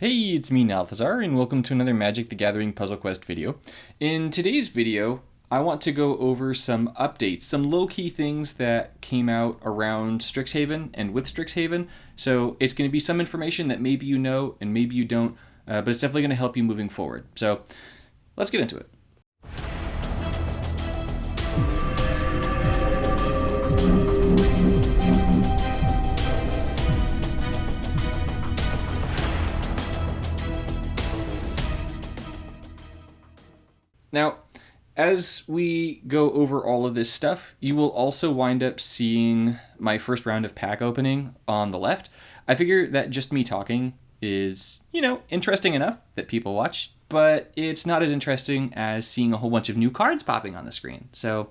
Hey, it's me, Nalthazar, and welcome to another Magic the Gathering Puzzle Quest video. In today's video, I want to go over some updates, some low-key things that came out around Strixhaven and with Strixhaven. So it's going to be some information that maybe you know and maybe you don't, but it's definitely going to help you moving forward. So let's get into it. Now, as we go over all of this stuff, you will also wind up seeing my first round of pack opening on the left. I figure that just me talking is, interesting enough that people watch, but it's not as interesting as seeing a whole bunch of new cards popping on the screen. So,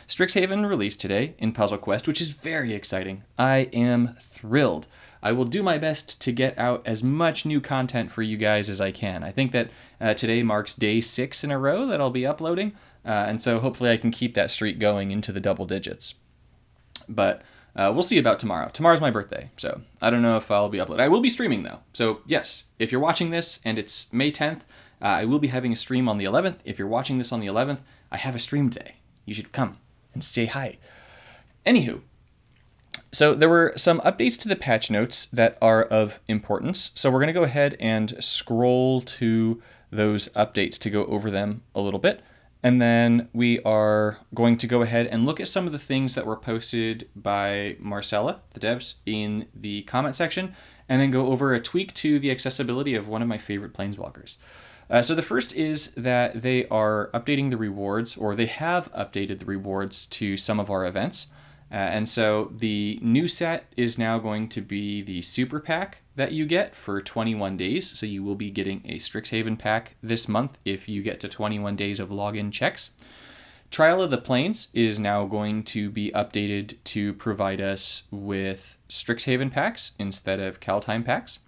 Strixhaven released today in Puzzle Quest, which is very exciting. I am thrilled. I will do my best to get out as much new content for you guys as I can. I think that today marks day 6 in a row that I'll be uploading, and so hopefully I can keep that streak going into the double digits. But we'll see about tomorrow. Tomorrow's my birthday, so I don't know if I'll be uploading. I will be streaming, though. So yes, if you're watching this and it's May 10th, I will be having a stream on the 11th. If you're watching this on the 11th, I have a stream today. You should come and say hi. Anywho, so there were some updates to the patch notes that are of importance. So we're going to go ahead and scroll to those updates to go over them a little bit. And then we are going to go ahead and look at some of the things that were posted by Marcella, the devs, in the comment section, and then go over a tweak to the accessibility of one of my favorite planeswalkers. So the first is that they are updating the rewards, or they have updated the rewards to some of our events. And so the new set is now going to be the super pack that you get for 21 days. So you will be getting a Strixhaven pack this month if you get to 21 days of login checks. Trial of the Plains is now going to be updated to provide us with Strixhaven packs instead of Kaldheim packs.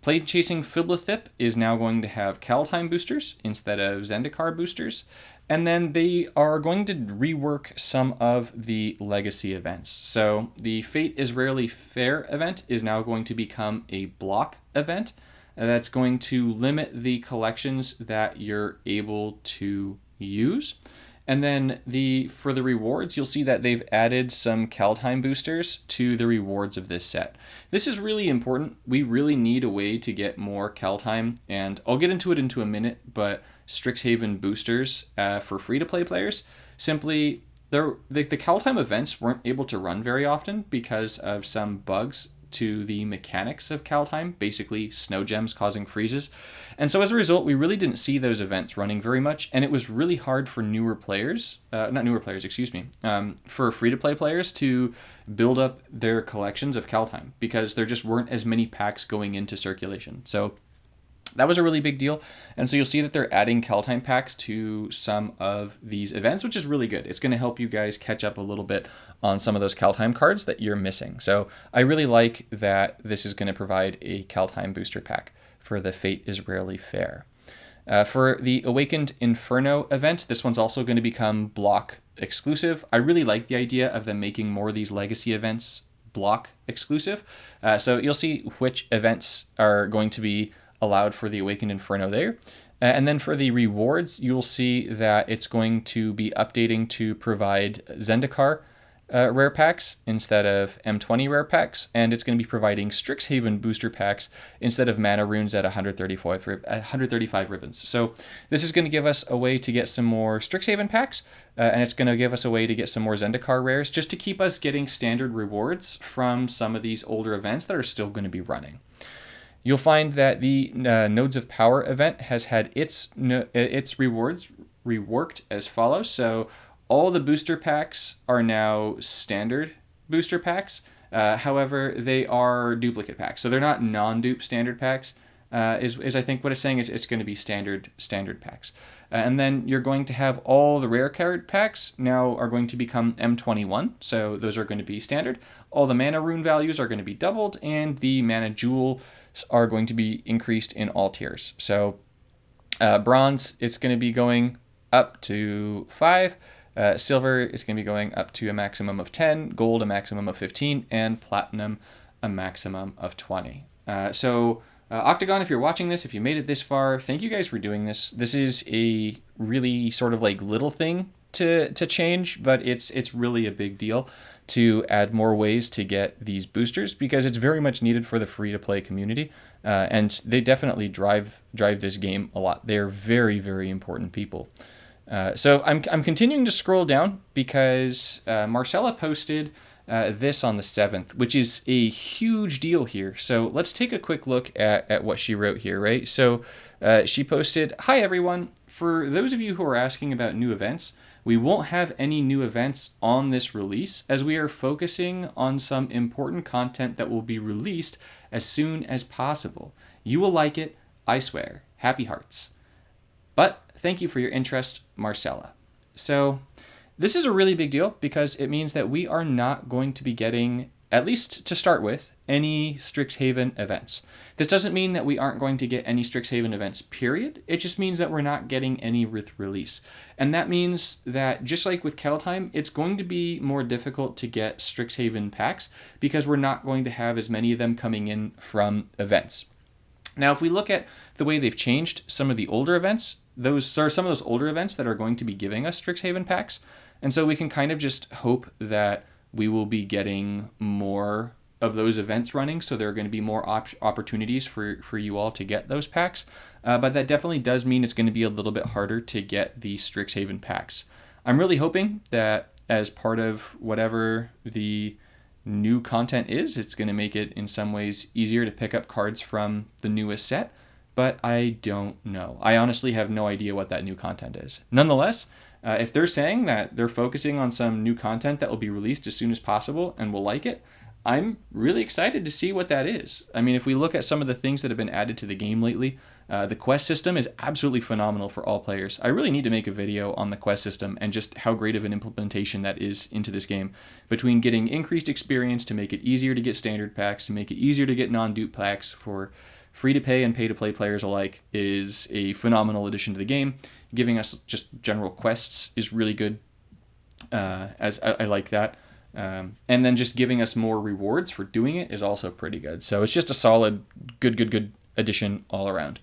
Plane Chasing Fiblethip is now going to have Kaldheim boosters instead of Zendikar boosters. And then they are going to rework some of the legacy events. So the Fate is Rarely Fair event is now going to become a block event. That's going to limit the collections that you're able to use. And then for the rewards, you'll see that they've added some Kaldheim boosters to the rewards of this set. This is really important. We really need a way to get more Kaldheim, and I'll get into it into a minute, but Strixhaven boosters for free-to-play players. Simply, the Kaldheim events weren't able to run very often because of some bugs to the mechanics of Kaldheim, basically snow gems causing freezes. And so as a result, we really didn't see those events running very much, and it was really hard for for free-to-play players to build up their collections of Kaldheim because there just weren't as many packs going into circulation. So that was a really big deal. And so you'll see that they're adding Kaldheim packs to some of these events, which is really good. It's going to help you guys catch up a little bit on some of those Kaldheim cards that you're missing. So I really like that this is going to provide a Kaldheim booster pack for the Fate is Rarely Fair. For the Awakened Inferno event, this one's also going to become block exclusive. I really like the idea of them making more of these legacy events block exclusive. So you'll see which events are going to be allowed for the Awakened Inferno there. And then for the rewards, you'll see that it's going to be updating to provide Zendikar rare packs instead of M20 rare packs, and it's going to be providing Strixhaven booster packs instead of mana runes at 135 ribbons. So this is going to give us a way to get some more Strixhaven packs, and it's going to give us a way to get some more Zendikar rares just to keep us getting standard rewards from some of these older events that are still going to be running. You'll find that the Nodes of Power event has had its rewards reworked as follows. So all the booster packs are now standard booster packs. However, they are duplicate packs. So they're not non-dupe standard packs. Is I think what it's saying is it's going to be standard packs. And then you're going to have all the rare card packs now are going to become M21. So those are going to be standard. All the mana rune values are going to be doubled, and the mana jewel are going to be increased in all tiers. So bronze, it's going to be going up to 5. Silver is going to be going up to a maximum of 10. Gold, a maximum of 15. And platinum, a maximum of 20. So Octagon, if you're watching this, if you made it this far, thank you guys for doing this. This is a really sort of like little thing to change, but it's really a big deal to add more ways to get these boosters because it's very much needed for the free-to-play community, and they definitely drive this game a lot. They're very, very important people. So I'm continuing to scroll down because Marcella posted this on the 7th, which is a huge deal here. So let's take a quick look at what she wrote here, right? So she posted, "Hi everyone, for those of you who are asking about new events, we won't have any new events on this release as we are focusing on some important content that will be released as soon as possible. You will like it, I swear. Happy hearts. But thank you for your interest, Marcella." So this is a really big deal because it means that we are not going to be getting, at least to start with, any Strixhaven events. This doesn't mean that we aren't going to get any Strixhaven events, period. It just means that we're not getting any with release. And that means that, just like with Kettletime, it's going to be more difficult to get Strixhaven packs because we're not going to have as many of them coming in from events. Now, if we look at the way they've changed some of the older events, those are some of those older events that are going to be giving us Strixhaven packs. And so we can kind of just hope that we will be getting more of those events running. So there are going to be more opportunities for you all to get those packs. But that definitely does mean it's going to be a little bit harder to get the Strixhaven packs. I'm really hoping that as part of whatever the new content is, it's going to make it in some ways easier to pick up cards from the newest set. But I don't know. I honestly have no idea what that new content is. Nonetheless, if they're saying that they're focusing on some new content that will be released as soon as possible and we'll like it, I'm really excited to see what that is. I mean, if we look at some of the things that have been added to the game lately, the quest system is absolutely phenomenal for all players. I really need to make a video on the quest system and just how great of an implementation that is into this game. Between getting increased experience to make it easier to get standard packs, to make it easier to get non-dupe packs for free-to-pay and pay-to-play players alike, is a phenomenal addition to the game. Giving us just general quests is really good, as I like that. And then just giving us more rewards for doing it is also pretty good. So it's just a solid, good addition all around.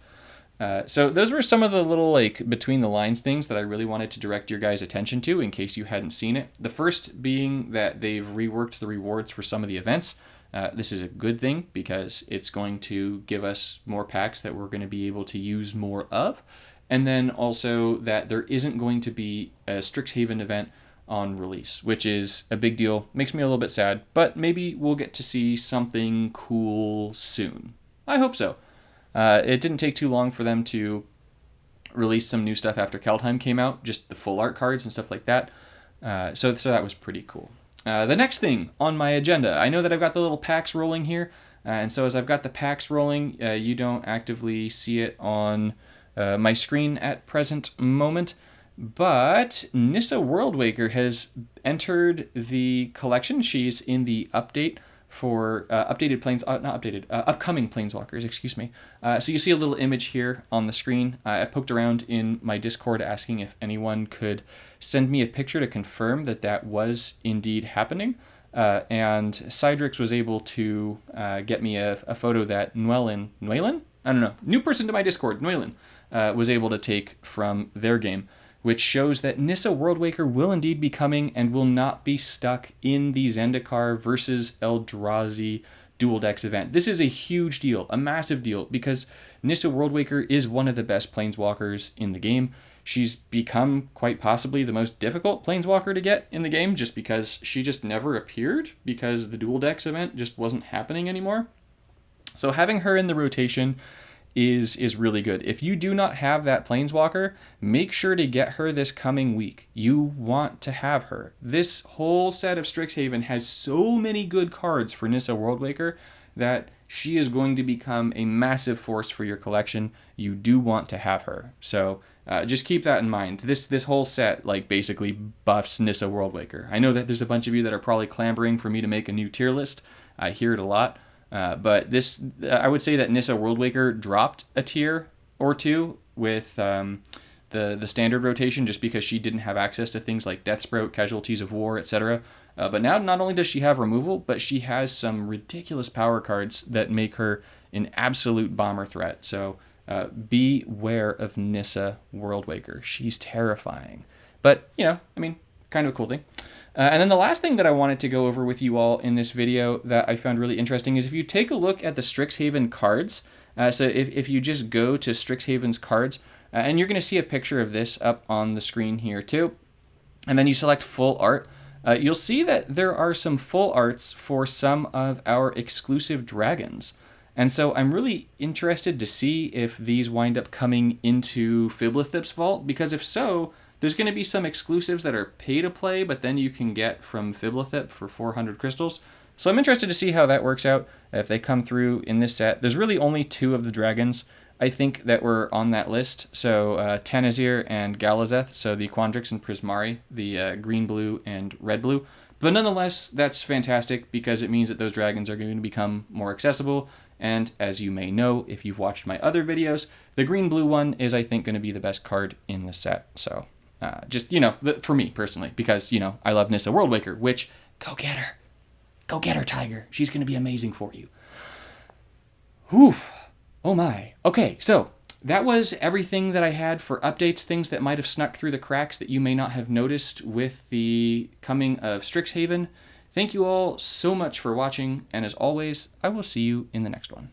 So those were some of the little like between the lines things that I really wanted to direct your guys' attention to in case you hadn't seen it. The first being that they've reworked the rewards for some of the events. This is a good thing because it's going to give us more packs that we're going to be able to use more of. And then also that there isn't going to be a Strixhaven event on release, which is a big deal. Makes me a little bit sad, but maybe we'll get to see something cool soon. I hope so. It didn't take too long for them to release some new stuff after Kettletime came out, just the full art cards and stuff like that. So that was pretty cool. The next thing on my agenda, I know that I've got the little packs rolling here, and so as I've got the packs rolling, you don't actively see it on my screen at present moment, but Nissa Worldwaker has entered the collection. She's in the update for upcoming Planeswalkers, excuse me. So you see a little image here on the screen. I poked around in my Discord asking if anyone could send me a picture to confirm that that was indeed happening. And Cydrix was able to get me a photo that Nwelyn? I don't know. New person to my Discord, Nwelyn, was able to take from their game, which shows that Nissa Worldwaker will indeed be coming and will not be stuck in the Zendikar versus Eldrazi Dual Decks event. This is a huge deal, a massive deal, because Nissa Worldwaker is one of the best Planeswalkers in the game. She's become quite possibly the most difficult Planeswalker to get in the game just because she just never appeared because the Dual Decks event just wasn't happening anymore. So having her in the rotation is really good. If you do not have that Planeswalker, make sure to get her this coming week. You want to have her. This whole set of Strixhaven has so many good cards for Nissa Worldwaker that she is going to become a massive force for your collection. You do want to have her. So just keep that in mind. This whole set like basically buffs Nissa Worldwaker. I know that there's a bunch of you that are probably clamoring for me to make a new tier list. I hear it a lot. But this, I would say that Nissa Worldwaker dropped a tier or two with the standard rotation just because she didn't have access to things like Deathsprout, Casualties of War, etc. But now not only does she have removal, but she has some ridiculous power cards that make her an absolute bomber threat. So beware of Nissa Worldwaker. She's terrifying. But, kind of a cool thing. And then the last thing that I wanted to go over with you all in this video that I found really interesting is if you take a look at the Strixhaven cards, so if you just go to Strixhaven's cards, and you're going to see a picture of this up on the screen here too, and then you select full art, you'll see that there are some full arts for some of our exclusive dragons. And so I'm really interested to see if these wind up coming into Fiblethip's vault, because if so, there's going to be some exclusives that are pay to play, but then you can get from Fiblethip for 400 crystals. So I'm interested to see how that works out, if they come through in this set. There's really only 2 of the dragons, I think, that were on that list. So Tanazir and Galazeth, so the Quandrix and Prismari, the green, blue, and red, blue. But nonetheless, that's fantastic because it means that those dragons are going to become more accessible. And as you may know, if you've watched my other videos, the green-blue one is, I think, going to be the best card in the set. So just, for me personally, because, I love Nissa Worldwaker, which, go get her. Go get her, Tiger. She's going to be amazing for you. Oof. Oh my. Okay, so that was everything that I had for updates, things that might have snuck through the cracks that you may not have noticed with the coming of Strixhaven. Thank you all so much for watching, and as always, I will see you in the next one.